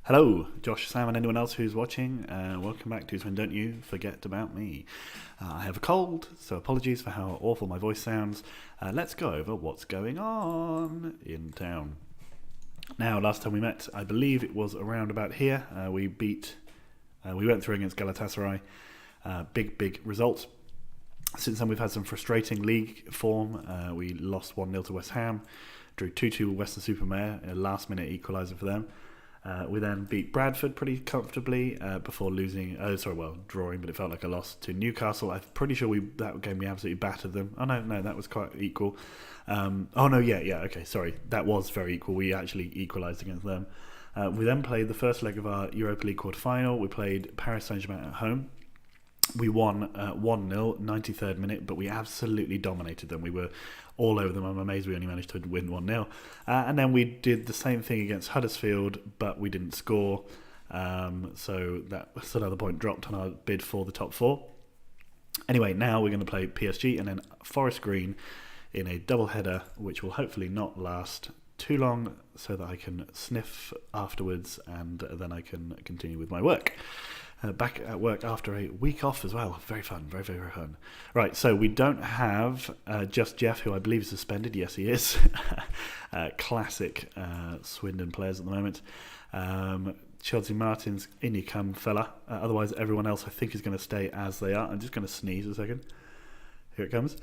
Hello, Josh, Sam, and anyone else who's watching. Welcome back to Swindon't You Forget About Me. I have a cold, so apologies for how awful my voice sounds. Let's go over what's going on in town. Now, last time we met, I believe it was around about here. We went through against Galatasaray. Big result. Since then, we've had some frustrating league form. We lost 1-0 to West Ham, drew 2-2 with Western-super-Mare, a last-minute equaliser for them. We then beat Bradford pretty comfortably before drawing, but it felt like a loss to Newcastle. I'm pretty sure that game we absolutely battered them. Oh no, that was quite equal. That was very equal. We actually equalised against them. We then played the first leg of our Europa League quarter-final. We played Paris Saint-Germain at home. We won 1-0, 93rd minute, but we absolutely dominated them. We were all over them. I'm amazed we only managed to win 1-0. And then we did the same thing against Huddersfield, but we didn't score. So that's another point dropped on our bid for the top four. Anyway, now we're going to play PSG and then Forest Green in a double header, which will hopefully not last too long so that I can sniff afterwards and then I can continue with my work. Back at work after a week off as well. Very fun, very fun. Right, so we don't have Just Jeff, who I believe is suspended. Yes, he is. Classic Swindon players at the moment. Chelsea Martins, in you come, fella. Otherwise, everyone else I think is going to stay as they are. I'm just going to sneeze a second. Here it comes.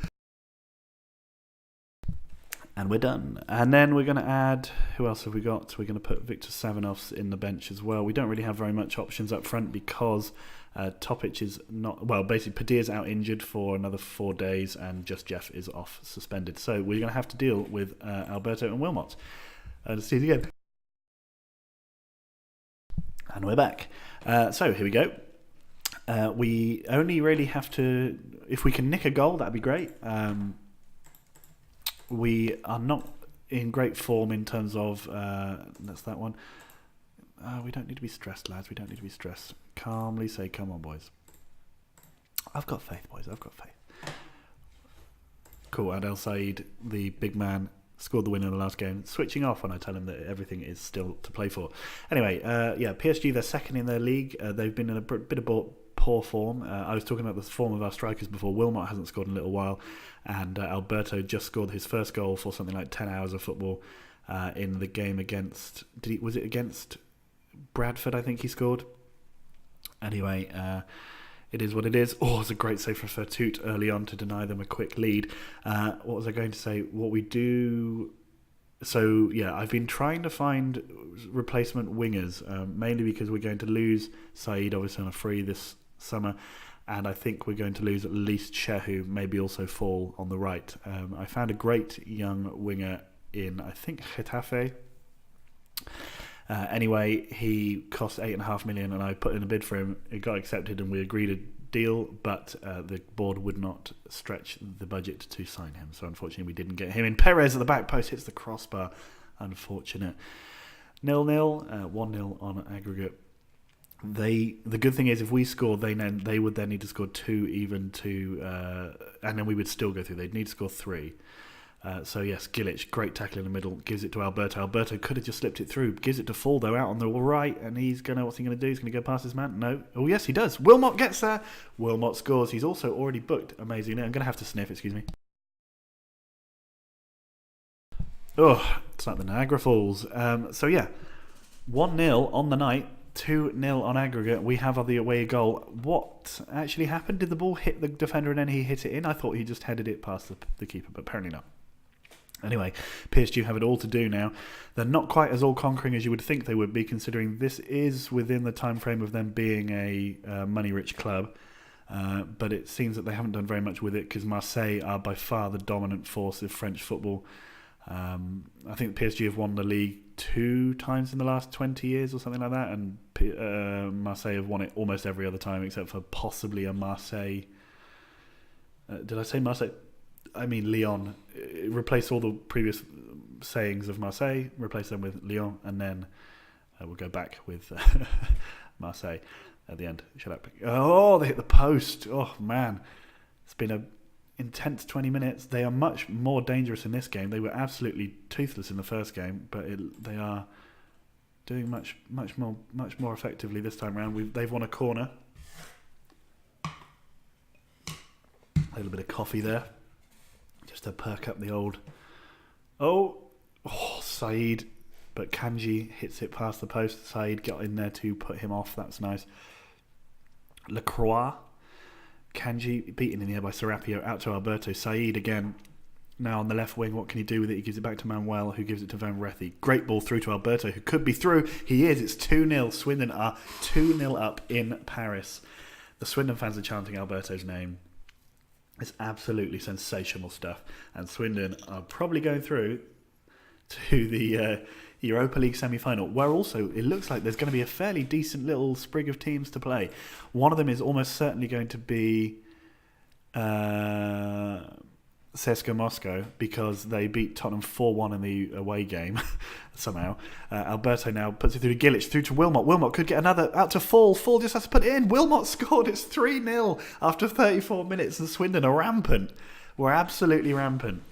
And we're done. And then we're going to add, who else have we got? We're going to put Victor Savanovs in the bench as well. We don't really have very much options up front because Topic is not, basically Padir's out injured for another 4 days and Just Jeff is off suspended. So we're going to have to deal with Alberto and Wilmot. Let's see it again. And we're back. So here we go. We only really have to, if we can nick a goal, that'd be great. We are not in great form in terms of, that's that one. We don't need to be stressed, lads. We don't need to be stressed. Calmly say, come on, boys. I've got faith, boys. I've got faith. Cool. Adel Said, the big man, scored the winner in the last game. Switching off when I tell him that everything is still to play for. Anyway, PSG, they're second in their league. They've been in a bit of poor form. I was talking about the form of our strikers before. Wilmot hasn't scored in a little while, and Alberto just scored his first goal for something like 10 hours of football in the game against. Was it against Bradford? I think he scored. Anyway, it is what it is. Oh, it's a great save for Fertut early on to deny them a quick lead. What was I going to say? What we do. So, yeah, I've been trying to find replacement wingers, mainly because we're going to lose Said, obviously, on a free this summer, and I think we're going to lose at least Shehu, maybe also Fall on the right. I found a great young winger in, I think, Getafe. Anyway, he cost 8.5 million, and I put in a bid for him. It got accepted, and we agreed a deal, but the board would not stretch the budget to sign him. So unfortunately, we didn't get him in. Perez at the back post hits the crossbar. Unfortunate. 0-0, 1-0 on aggregate. The good thing is, if we score, they would then need to score 2 even to, and then we would still go through. They'd need to score 3. So yes, Gilic, great tackle in the middle, gives it to Alberto. Alberto could have just slipped it through, gives it to Fall though out on the right, and what's he going to do? He's going to go past his man? No. Oh yes, he does. Wilmot gets there. Wilmot scores. He's also already booked amazingly. I'm going to have to sniff, excuse me. Oh, it's like the Niagara Falls. So yeah, 1-0 on the night, 2-0 on aggregate. We have the away goal. What actually happened? Did the ball hit the defender and then he hit it in? I thought he just headed it past the keeper, but apparently not. Anyway, PSG have it all to do now. They're not quite as all-conquering as you would think they would be, considering this is within the time frame of them being a money-rich club. But it seems that they haven't done very much with it because Marseille are by far the dominant force of French football. I think PSG have won the league 2 times in the last 20 years or something like that, and Marseille have won it almost every other time except for possibly a Marseille. Did I say Marseille? I mean Lyon. Replace all the previous sayings of Marseille, replace them with Lyon, and then we'll go back with Marseille at the end. Shut up. Oh, they hit the post. Oh, man. It's been a intense 20 minutes. They are much more dangerous in this game. They were absolutely toothless in the first game, but they are doing much more effectively this time around. They've won a corner. A little bit of coffee there, just to perk up the old. Oh, Saeed, but Kanji hits it past the post. Saeed got in there to put him off. That's nice. Lacroix, Kanji beaten in the air by Serapio, out to Alberto. Saeed again, now on the left wing. What can he do with it? He gives it back to Manuel, who gives it to Van Rethy. Great ball through to Alberto, who could be through. He is. It's 2-0. Swindon are 2-0 up in Paris. The Swindon fans are chanting Alberto's name. It's absolutely sensational stuff. And Swindon are probably going through to the Europa League semi-final, where also it looks like there's going to be a fairly decent little sprig of teams to play. One of them is almost certainly going to be CSKA Moscow, because they beat Tottenham 4-1 in the away game somehow. Alberto now puts it through to Gilic, through to Wilmot. Wilmot could get another, out to Fall. Fall just has to put it in. Wilmot scored. It's 3-0 after 34 minutes, and Swindon are rampant. We're absolutely rampant.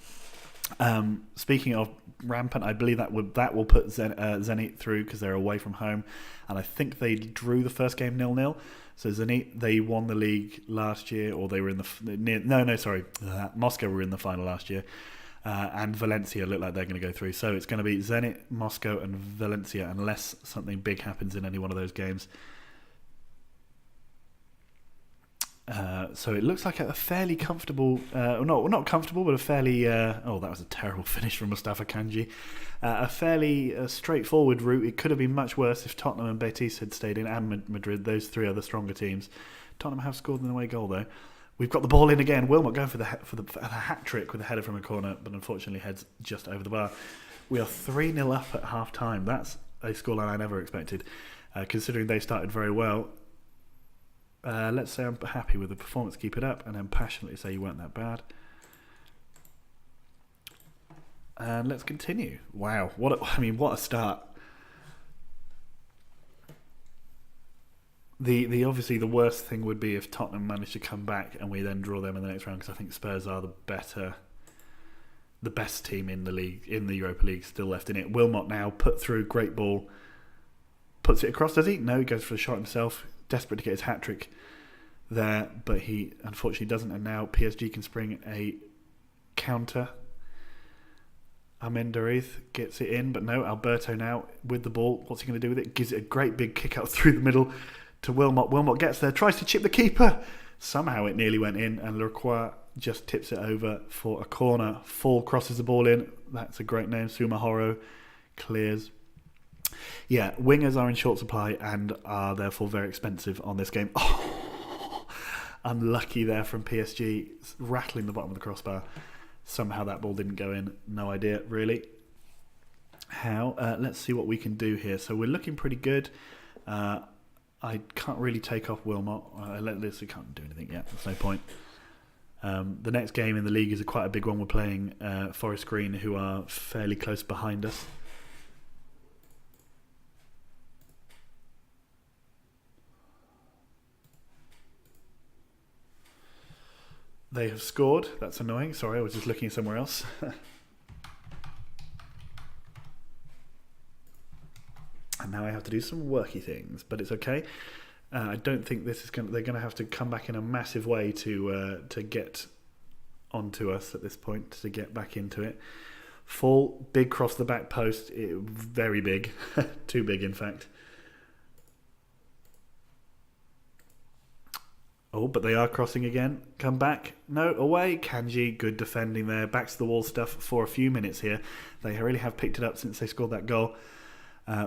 Speaking of rampant, I believe that will put Zenit through, because they're away from home, and I think they drew the first game 0-0. So Zenit, they won the league last year, or they were in Moscow were in the final last year, and Valencia look like they're going to go through. So it's going to be Zenit, Moscow, and Valencia, unless something big happens in any one of those games. So it looks like a fairly comfortable, not comfortable, but a fairly, that was a terrible finish from Mustafa Kanji. A fairly straightforward route. It could have been much worse if Tottenham and Betis had stayed in, and Madrid, those three other stronger teams. Tottenham have scored an away goal, though. We've got the ball in again. Wilmot going for the hat trick with a header from a corner, but unfortunately heads just over the bar. We are 3-0 up at half-time. That's a scoreline I never expected, considering they started very well. Let's say I'm happy with the performance, keep it up, and then passionately say you weren't that bad. And let's continue. Wow, what a start. The obviously the worst thing would be if Tottenham managed to come back and we then draw them in the next round, because I think Spurs are the best team in the league, in the Europa League, still left in it. Wilmot now put through, great ball, puts it across, does he? No, he goes for a shot himself. Desperate to get his hat-trick there, but he unfortunately doesn't, and now PSG can spring a counter. Amendarith gets it in, but no, Alberto now with the ball. What's he going to do with it? Gives it a great big kick out through the middle to Wilmot. Wilmot gets there, tries to chip the keeper. Somehow it nearly went in, and Lacroix just tips it over for a corner. Fall crosses the ball in. That's a great name. Sumahoro clears. Yeah, wingers are in short supply and are therefore very expensive on this game. Oh, unlucky there from PSG, rattling the bottom of the crossbar. Somehow that ball didn't go in. No idea, really. How? Let's see what we can do here. So we're looking pretty good. I can't really take off Wilmot. We can't do anything yet. There's no point. The next game in the league is quite a big one. We're playing Forest Green, who are fairly close behind us. They have scored. That's annoying. Sorry, I was just looking somewhere else. And now I have to do some worky things, but it's okay. I don't think this is going. They're going to have to come back in a massive way to get onto us at this point, to get back into it. Fall, big cross the back post, very big, too big in fact. Oh, but they are crossing again. Come back. No, away. Kanji, good defending there. Back to the wall stuff for a few minutes here. They really have picked it up since they scored that goal.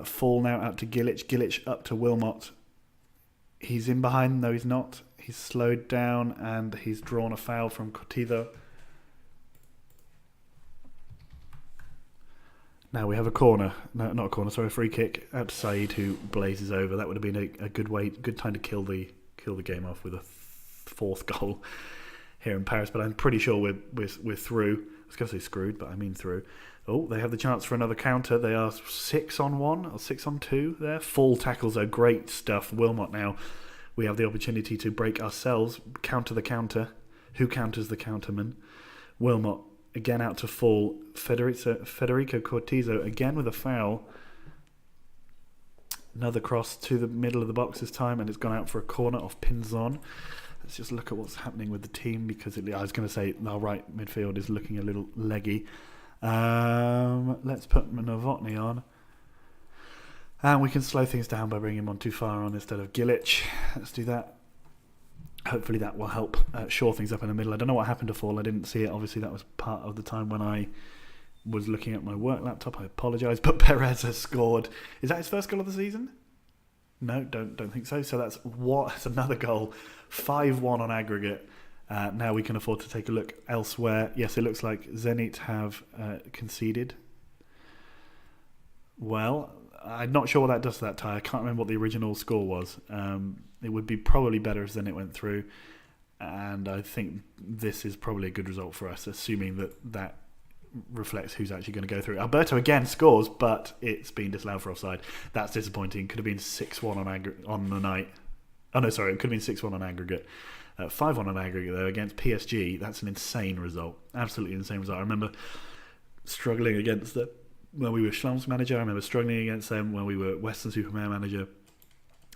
Fall now out to Gilic. Gilic up to Wilmot. He's in behind. No, he's not. He's slowed down and he's drawn a foul from Cortizo. Now we have a corner. No, not a corner. Sorry, a free kick out to Saeed, who blazes over. That would have been a good time to kill the game off with a fourth goal here in Paris. But I'm pretty sure we're through. I was going to say screwed, but I mean through. Oh, they have the chance for another counter. They are 6-on-1 or 6-on-2 there. Full tackles are great stuff. Wilmot now. We have the opportunity to break ourselves. Counter the counter. Who counters the counterman? Wilmot again out to Fall. Federico Cortizo again with a foul. Another cross to the middle of the box this time, and it's gone out for a corner off PSGone. Let's just look at what's happening with the team, because I was going to say our right midfield is looking a little leggy. Let's put Novotny on. And we can slow things down by bringing Montufar on instead of Gilic. Let's do that. Hopefully that will help shore things up in the middle. I don't know what happened to Fall. I didn't see it. Obviously that was part of the time when I was looking at my work laptop. I apologise. But Perez has scored. Is that his first goal of the season? No, don't think so. So that's another goal. 5-1 on aggregate. Now we can afford to take a look elsewhere. Yes, it looks like Zenit have conceded. Well, I'm not sure what that does to that tie. I can't remember what the original score was. It would be probably better if Zenit went through. And I think this is probably a good result for us, assuming that reflects who's actually going to go through. Alberto again scores, but it's been disallowed for offside. That's disappointing. Could have been 6-1 on the night. Oh no, sorry, it could have been 6-1 on aggregate. 5-1 on aggregate though against PSG. That's an insane result. Absolutely insane result. I remember struggling against them when we were Schlum's manager. I remember struggling against them when we were Western Supermare manager.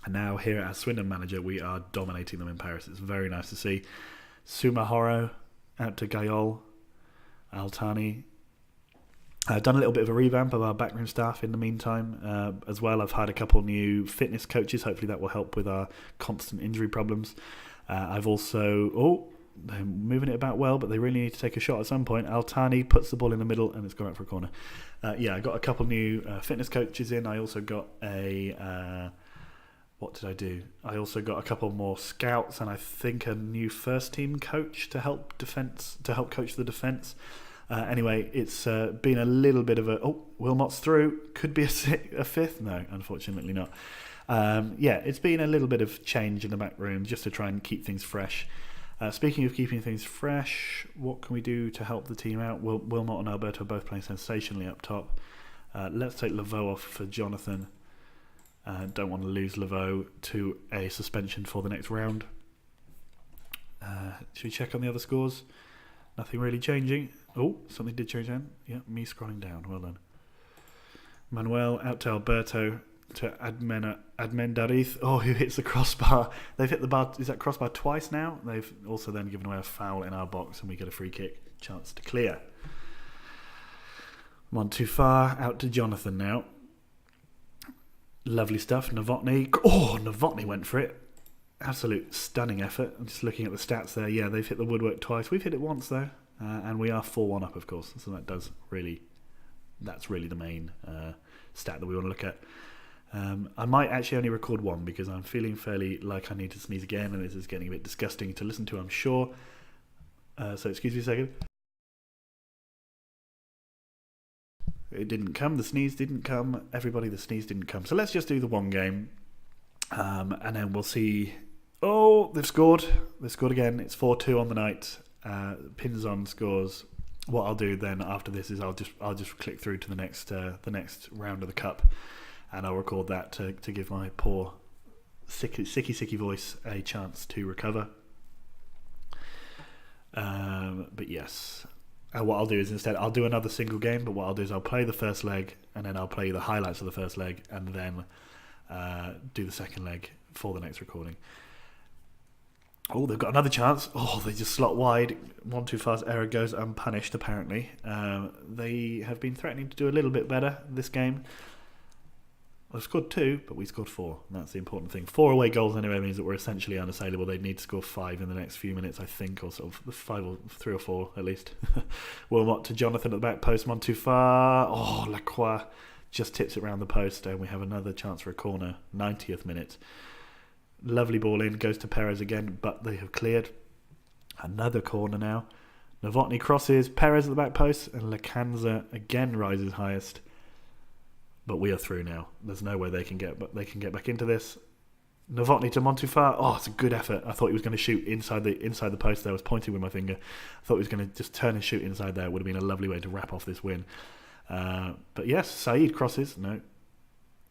And now here as Swindon manager, we are dominating them in Paris. It's very nice to see. Sumahoro out to Gayol. Altani. I've done a little bit of a revamp of our backroom staff in the meantime as well. I've had a couple new fitness coaches. Hopefully that will help with our constant injury problems. I've also... they're moving it about well, but they really need to take a shot at some point. Altani puts the ball in the middle and it's gone out for a corner. I got a couple new fitness coaches in. I also got what did I do? I also got a couple more scouts and I think a new first team coach to help coach the defence. Anyway, it's been a little bit of a... Wilmot's through. Could be a fifth. No, unfortunately not. It's been a little bit of change in the back room just to try and keep things fresh. Speaking of keeping things fresh, what can we do to help the team out? Wilmot and Alberto are both playing sensationally up top. Let's take Laveau off for Jonathan. Don't want to lose Laveau to a suspension for the next round. Should we check on the other scores? Nothing really changing. Something did change then. Yeah, me scrolling down. Well done. Manuel out to Alberto to Admendariz. Who hits the crossbar. They've hit the bar. Is that crossbar twice now? They've also then given away a foul in our box and we get a free kick. Chance to clear. Montufar out to Jonathan now. Lovely stuff. Novotny. Novotny went for it. Absolute stunning effort. I'm just looking at the stats there. Yeah, they've hit the woodwork twice. We've hit it once though. And we are 4-1 up, of course. So that's really the main stat that we want to look at. I might actually only record one because I'm feeling fairly like I need to sneeze again and this is getting a bit disgusting to listen to, I'm sure. So excuse me a second. It didn't come. The sneeze didn't come. Everybody, the sneeze didn't come. So let's just do the one game. And then we'll see. They've scored. They've scored again. It's 4-2 on the night. PSGone scores. What I'll do then after this is I'll just click through to the next round of the cup, and I'll record that to give my poor sicky voice a chance to recover. But yes, what I'll do is instead I'll do another single game. But what I'll do is I'll play the first leg, and then I'll play the highlights of the first leg, and then do the second leg for the next recording. They've got another chance. They just slot wide. Montufar's error goes unpunished, apparently. They have been threatening to do a little bit better this game. They've scored 2, but we scored 4. And that's the important thing. 4 away goals anyway means that we're essentially unassailable. They'd need to score 5 in the next few minutes, I think, or sort of 5 or 3 or 4 at least. Wilmot to Jonathan at the back post. Montufar. Lacroix just tips it round the post, and we have another chance for a corner. 90th minute. Lovely ball in, goes to Perez again, but they have cleared. Another corner now. Novotny crosses, Perez at the back post, and Lacanza again rises highest. But we are through now. There's no way they can get back into this. Novotny to Montufar. It's a good effort. I thought he was going to shoot inside the post there. I was pointing with my finger. I thought he was going to just turn and shoot inside there. It would have been a lovely way to wrap off this win. But yes, Saeed crosses. No.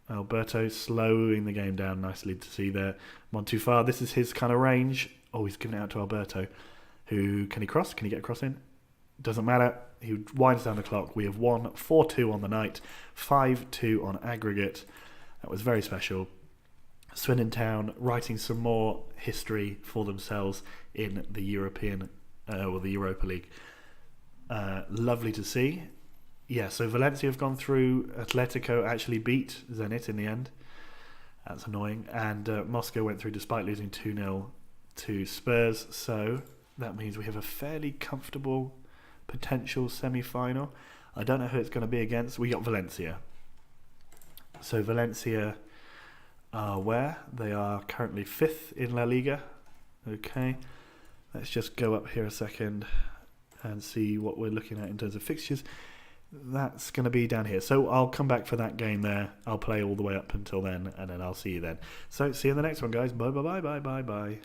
Alberto slowing the game down nicely to see there. Montufar, this is his kind of range. He's given it out to Alberto. Who can he cross? Can he get a cross in? Doesn't matter. He winds down the clock. We have won 4-2 on the night, 5-2 on aggregate. That was very special. Swindon Town writing some more history for themselves in the the Europa League. Lovely to see. Yeah, so Valencia have gone through. Atletico actually beat Zenit in the end. That's annoying. And Moscow went through despite losing 2-0 to Spurs. So that means we have a fairly comfortable potential semi-final. I don't know who it's going to be against. We got Valencia. So Valencia are where? They are currently 5th in La Liga. Okay. Let's just go up here a second and see what we're looking at in terms of fixtures. That's going to be down here. So I'll come back for that game there. I'll play all the way up until then, and then I'll see you then. So see you in the next one, guys. Bye, bye, bye, bye, bye, bye.